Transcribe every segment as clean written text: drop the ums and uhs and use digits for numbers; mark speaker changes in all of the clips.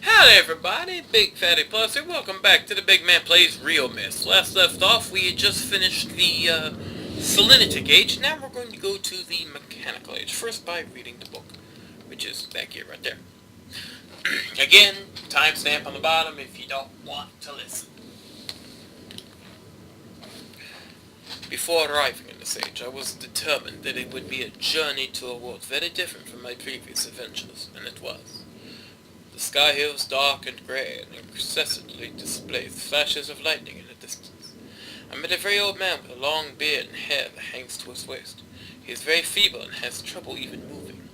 Speaker 1: Howdy everybody, Big Fatty Plus here. Welcome back to the BygMan Plays realMYST. Last left off, we had just finished the salinitic age. Now we're going to go to the mechanical age. First by reading the book, which is back here right there. Again, timestamp on the bottom if you don't want to listen. Before arriving in this age, I was determined that it would be a journey to a world very different from my previous adventures, and it was. The sky here was dark and grey, and incessantly displayed flashes of lightning in the distance. I met a very old man with a long beard and hair that hangs to his waist. He is very feeble and has trouble even moving.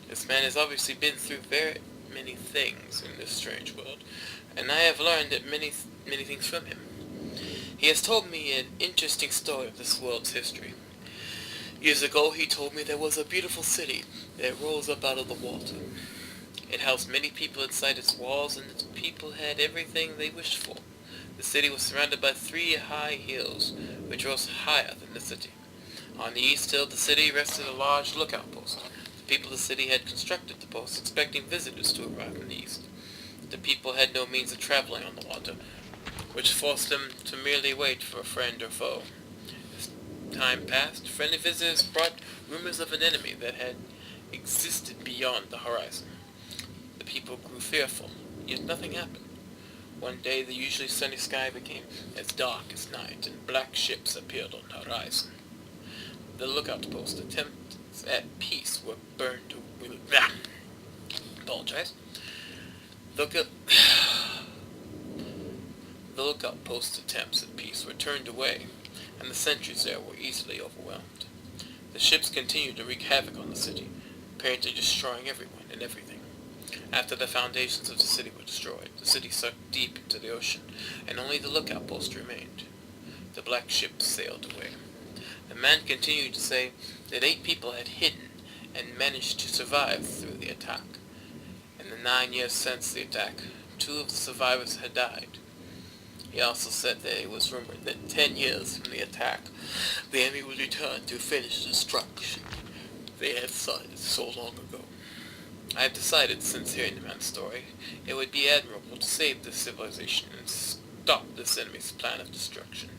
Speaker 1: This man has obviously been through very many things in this strange world, and I have learned many things from him. He has told me an interesting story of this world's history. Years ago he told me there was a beautiful city that rose up out of the water. It housed many people inside its walls, and its people had everything they wished for. The city was surrounded by 3 high hills, which rose higher than the city. On the east hill of the city rested a large lookout post. The people of the city had constructed the post, expecting visitors to arrive from the east. The people had no means of traveling on the water, which forced them to merely wait for a friend or foe. As time passed, friendly visitors brought rumors of an enemy that had existed beyond the horizon. The people grew fearful, yet nothing happened. One day the usually sunny sky became as dark as night, and black ships appeared on the horizon. The lookout post attempts at peace were burned to apologize. The lookout post's attempts at peace were turned away, and the sentries there were easily overwhelmed. The ships continued to wreak havoc on the city, apparently destroying everyone and everything. After the foundations of the city were destroyed, the city sunk deep into the ocean, and only the lookout post remained. The black ship sailed away. The man continued to say that 8 people had hidden and managed to survive through the attack. In the 9 years since the attack, 2 of the survivors had died. He also said that it was rumored that 10 years from the attack, the enemy would return to finish the destruction they had started so long ago. I have decided, since hearing the man's story, it would be admirable to save this civilization and stop this enemy's plan of destruction.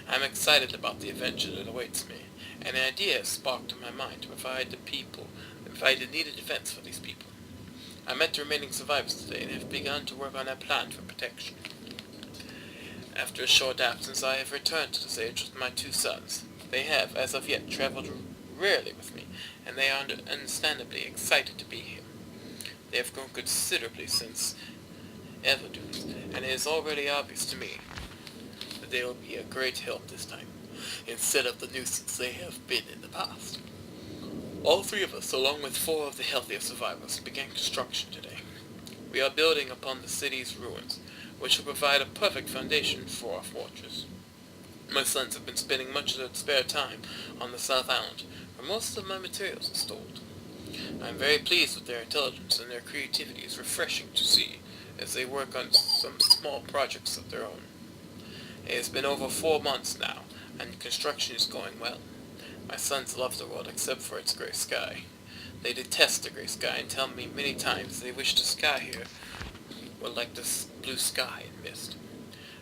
Speaker 1: I am excited about the adventure that awaits me, and an idea has sparked in my mind to provide the needed defense for these people. I met the remaining survivors today and have begun to work on a plan for protection. After a short absence, I have returned to this age with my 2 sons. They have, as of yet, traveled rarely with me, and they are understandably excited to be here. They have grown considerably since Evidence, and it is already obvious to me that they will be a great help this time, instead of the nuisance they have been in the past. All 3 of us, along with 4 of the healthier survivors, began construction today. We are building upon the city's ruins, which will provide a perfect foundation for our fortress. My sons have been spending much of their spare time on the South Island, where most of my materials are stored. I am very pleased with their intelligence, and their creativity is refreshing to see as they work on some small projects of their own. It has been over 4 months now, and construction is going well. My sons love the world except for its grey sky. They detest the grey sky and tell me many times they wish the sky here were like the blue sky in Myst.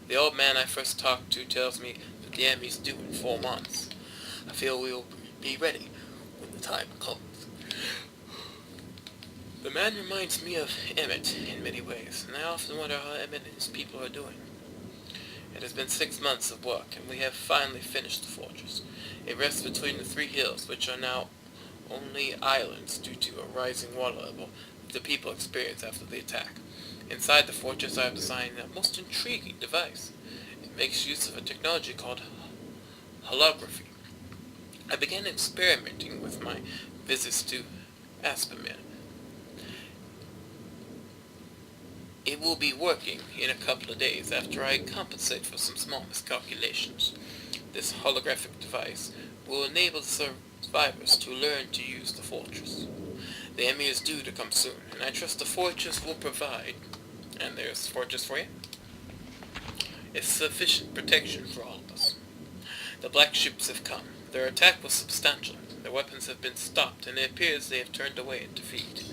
Speaker 1: The old man I first talked to tells me that the enemy's due in 4 months. I feel we will be ready when the time comes. The man reminds me of Emmett in many ways, and I often wonder how Emmett and his people are doing. It has been 6 months of work, and we have finally finished the fortress. It rests between the 3 hills, which are now only islands due to a rising water level that the people experienced after the attack. Inside the fortress I have designed a most intriguing device. It makes use of a technology called holography. I began experimenting with my visits to Aspermere. It will be working in a couple of days after I compensate for some small miscalculations. This holographic device will enable the survivors to learn to use the fortress. The enemy is due to come soon, and I trust the fortress will provide, and there's the fortress for you, is sufficient protection for all of us. The black ships have come. Their attack was substantial. Their weapons have been stopped, and it appears they have turned away in defeat.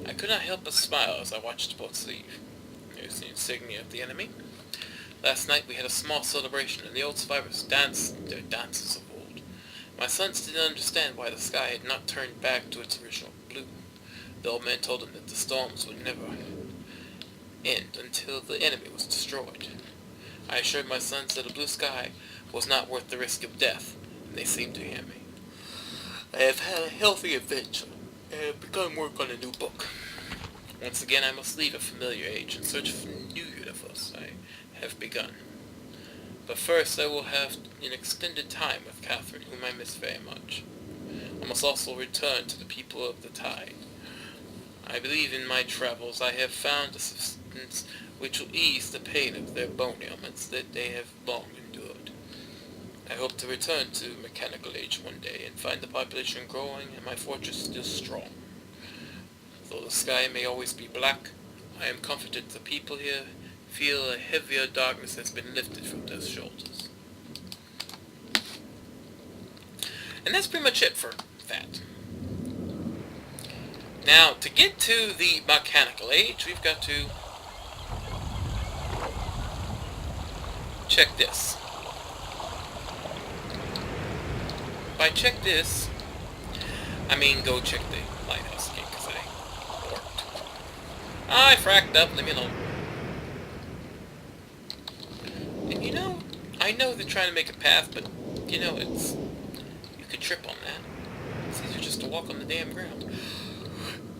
Speaker 1: I could not help but smile as I watched the boats leave. There's the insignia of the enemy. Last night we had a small celebration, and the old survivors danced their dances of old. My sons didn't understand why the sky had not turned back to its original blue. The old man told them that the storms would never end until the enemy was destroyed. I assured my sons that a blue sky was not worth the risk of death, and they seemed to hear me. I have had a healthy adventure, and have begun work on a new book. Once again I must leave a familiar age in search of a new universe I have begun. But first I will have an extended time with Catherine, whom I miss very much. I must also return to the people of the tide. I believe in my travels I have found a substance which will ease the pain of their bone ailments that they have long endured. I hope to return to mechanical age one day and find the population growing and my fortress still strong. Though the sky may always be black, I am comforted the people here feel a heavier darkness has been lifted from their shoulders. And that's pretty much it for that. Now, to get to the mechanical age, we've got to check this. By check this, I mean go check the lighthouse again, because I worked. I fracked up, leave me alone. And you know, I know they're trying to make a path, but, you know, you could trip on that. It's easier just to walk on the damn ground.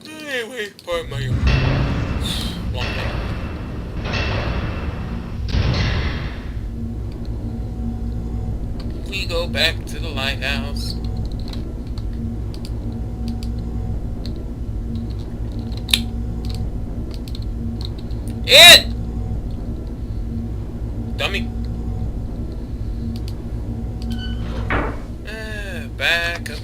Speaker 1: Anyway, pardon my long day. We go back to the lighthouse. It! Dummy. Back up.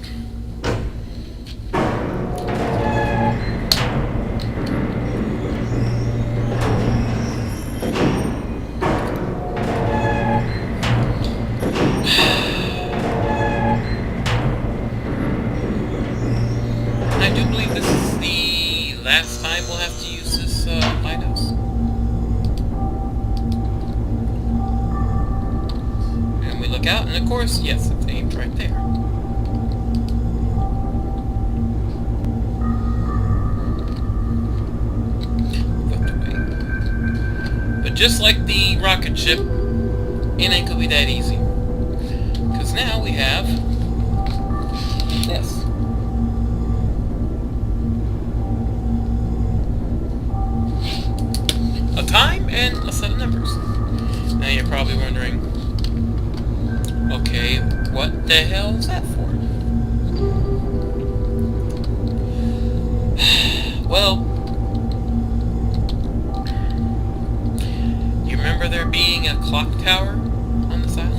Speaker 1: I do believe this is the last time we'll have to use this lighthouse. And we look out, and of course, yes, it's aimed right there. But just like the rocket ship, it ain't gonna be that easy. Because now we have this. A time and a set of numbers. Now you're probably wondering, okay, what the hell is that for? Well, you remember there being a clock tower on this island?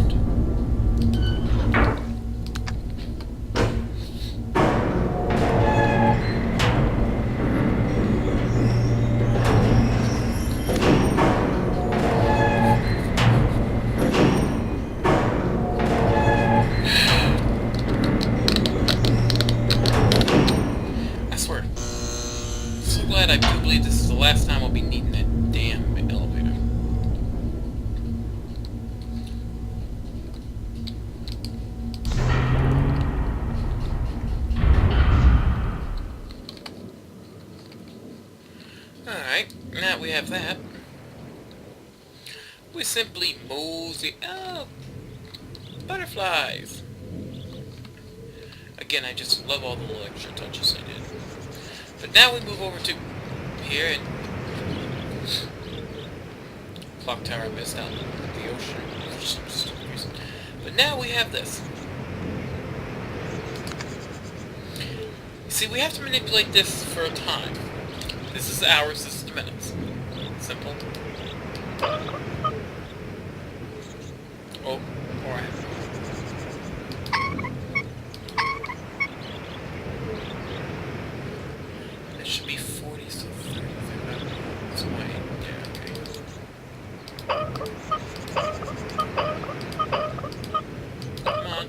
Speaker 1: I do believe this is the last time I'll be needing that damn elevator. Alright, now that we have that, we simply mosey... Oh! Butterflies! Again, I just love all the little extra touches I did. But now we move over to here, and clock tower missed out the ocean for some stupid reason. But now we have this. See, we have to manipulate this for a time. This is hours, this is minutes. Simple. Oh, alright. It should be 40, so 30. That's why, yeah, okay. Come on.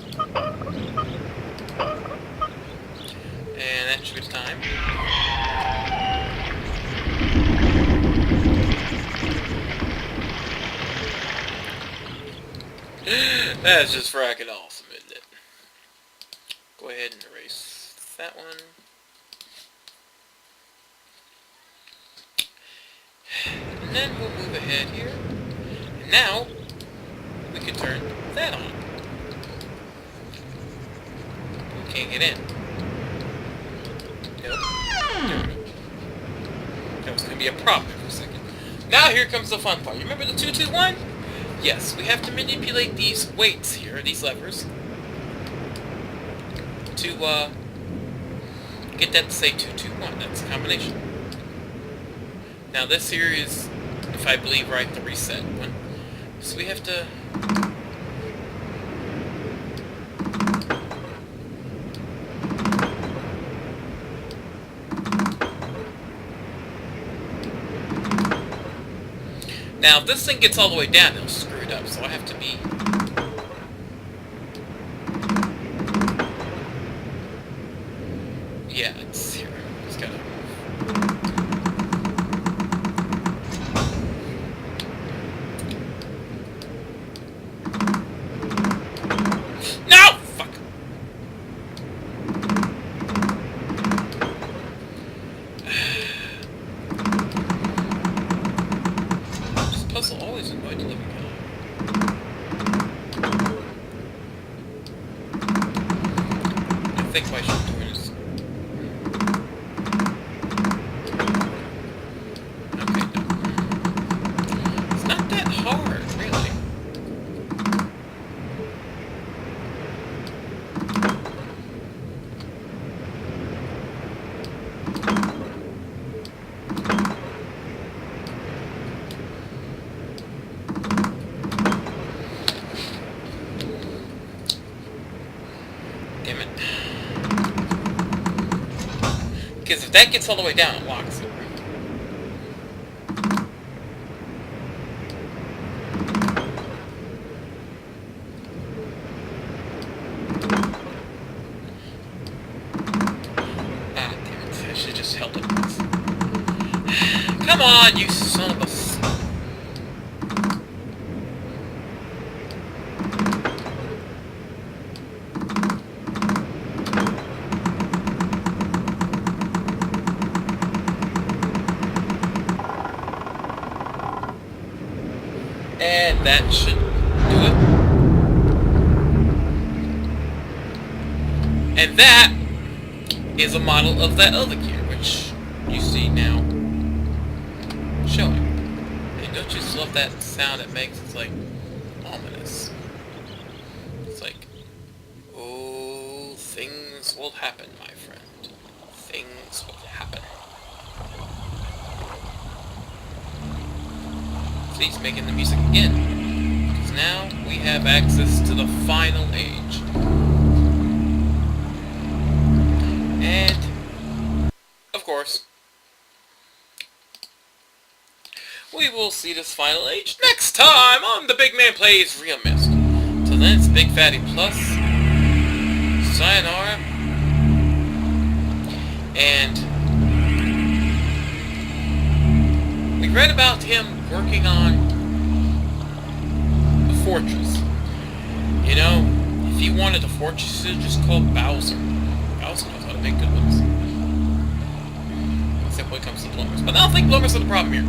Speaker 1: And that should be the time. That is just fracking awesome, isn't it? Go ahead and erase that one. And then we'll move ahead here. And now, we can turn that on. We can't get in. Nope. There we go. That was going to be a problem for a second. Now here comes the fun part. You remember the 221? Yes, we have to manipulate these weights here, these levers, to get that to say 221. That's a combination. Now this here is, if I believe right, the reset one. So we have to... Now, if this thing gets all the way down, it'll screw it up, so I have to be... Yeah, it's here. Just gotta... No! Fuck! Puzzle always annoyed the living hell. I think what I should do is... Okay, no. It's not that hard, really. Damn it. Because if that gets all the way down, it locks it. Ah, damn it. I should have just held it. Come on, you son of a... And that should do it. And that is a model of that other gear, which you see now showing. And don't you just love that sound it makes? It's like ominous. It's like, oh, things will happen, my friend. Things will happen. He's making the music again, because now we have access to the final age. And, of course, we will see this final age next time on the BygMan Plays realMYST. Till then, it's Big Fatty Plus, sayonara, and we read about him working on a fortress. You know, if he wanted a fortress, he should just call Bowser. Bowser knows how to make good ones. Except when it comes to plumbers. But I don't think plumbers are the problem here.